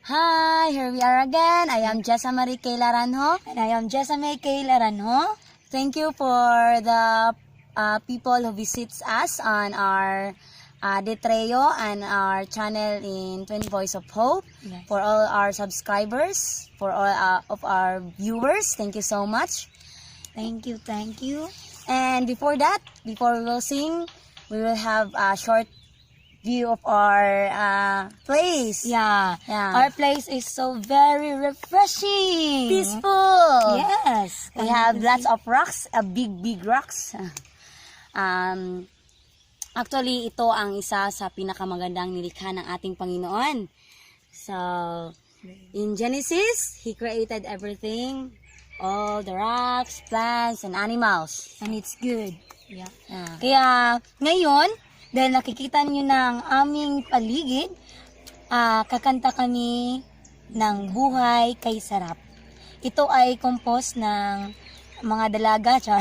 Hi, here we are again. I am Jessa Marie K. Laranjo. And I am Jessamay K. Laranjo. Thank you for the people who visits us on our Detreo and our channel in Twin Voice of Hope. Yes. For all our subscribers, for all of our viewers, thank you so much. Thank you. And before that, before we will sing, we will have a short view of our place. Yeah. Yeah. Our place is so very refreshing. Peaceful. Yes. We have lots of rocks, big rocks. Actually, ito ang isa sa pinakamagandang nilikha ng ating Panginoon. So, in Genesis, He created everything, all the rocks, plants, and animals. And it's good. Yeah. Yeah. Kaya ngayon, dahil nakikita niyo ng aming paligid, kakanta kami ng Buhay Kay Sarap. Ito ay compose ng mga dalaga, char.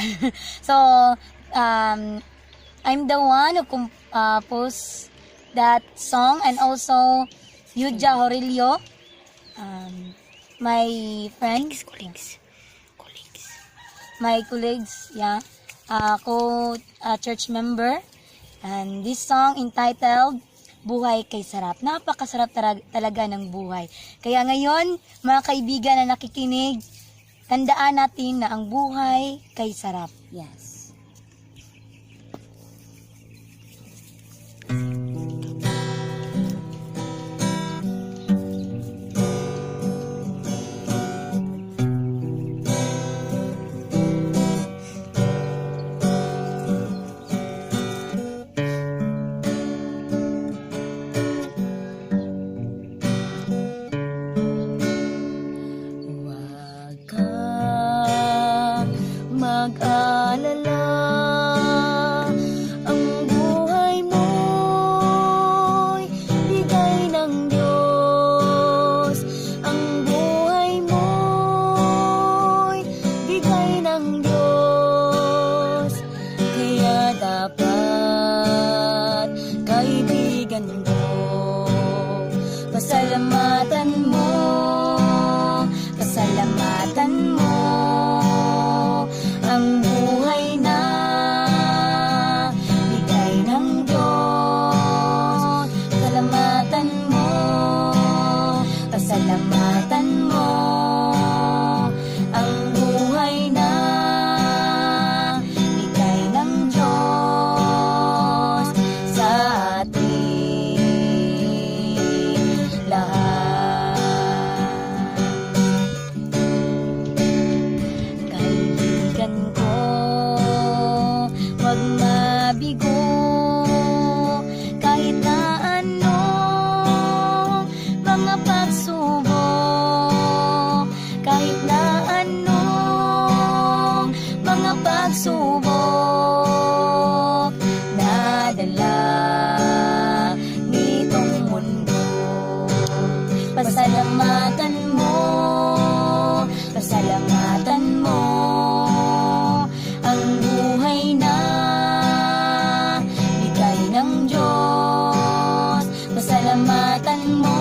So, I'm the one who composed that song, and also Yuja Horilio, my friends, my colleagues, yeah, church member. And this song entitled Buhay Kay Sarap. Napakasarap talaga ng buhay. Kaya ngayon, mga kaibigan na nakikinig, tandaan natin na ang buhay kay sarap. Yes. Mag-alala, ang buhay mo'y bigay ng Diyos. Ang buhay mo'y bigay ng Diyos. Kaya dapat, kaibigan ko, pasalamatan mo, ang buhay na bigay ng Diyos. Pasalamatan mo, ang buhay na bigay ng Diyos sa ating lahat. Kaibigan ko, wag mabigo, kahit na anong mga pagsubok, kahit na anong mga pagsubok na dala nitong mundo. Pasalamatan mo, ang buhay na bigay ng Diyos. Pasalamatan mo,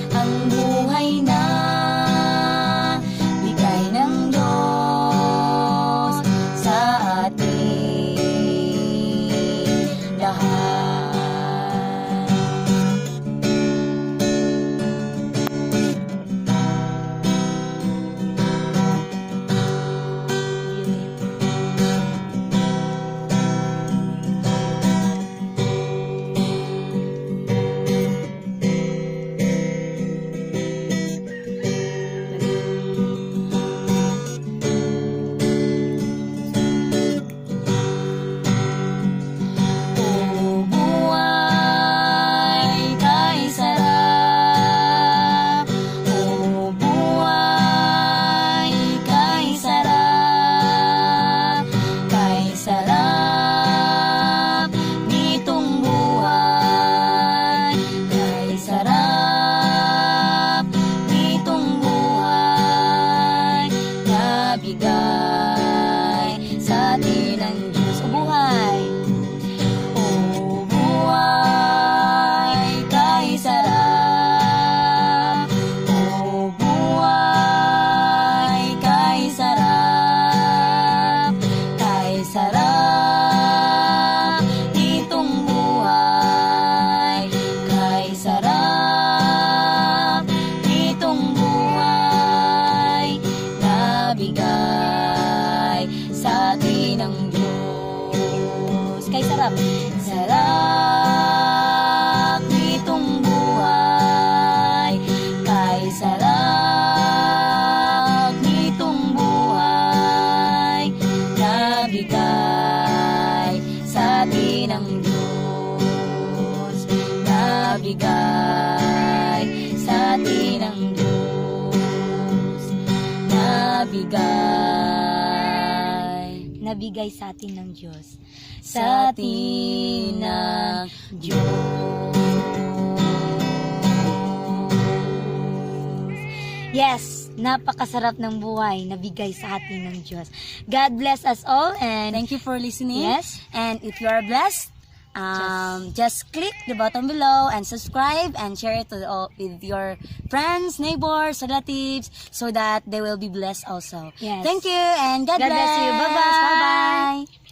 ang buhay na bigay ng Diyos sa ating lahat. Sarap nitong buhay, kay sarap nitong buhay, nabigay sa atin ng Diyos, nabigay sa atin ng Diyos, Nabigay sa atin ng Diyos. sa atin ng Diyos. Yes, napakasarap ng buhay nabigay sa atin ng Diyos. God bless us all and Thank you for listening. Yes. And if you are blessed, just click the button below and subscribe and share it with your friends, neighbors, relatives, so that they will be blessed also. Yes. Thank you and God, God bless you. Bye-bye. Bye-bye.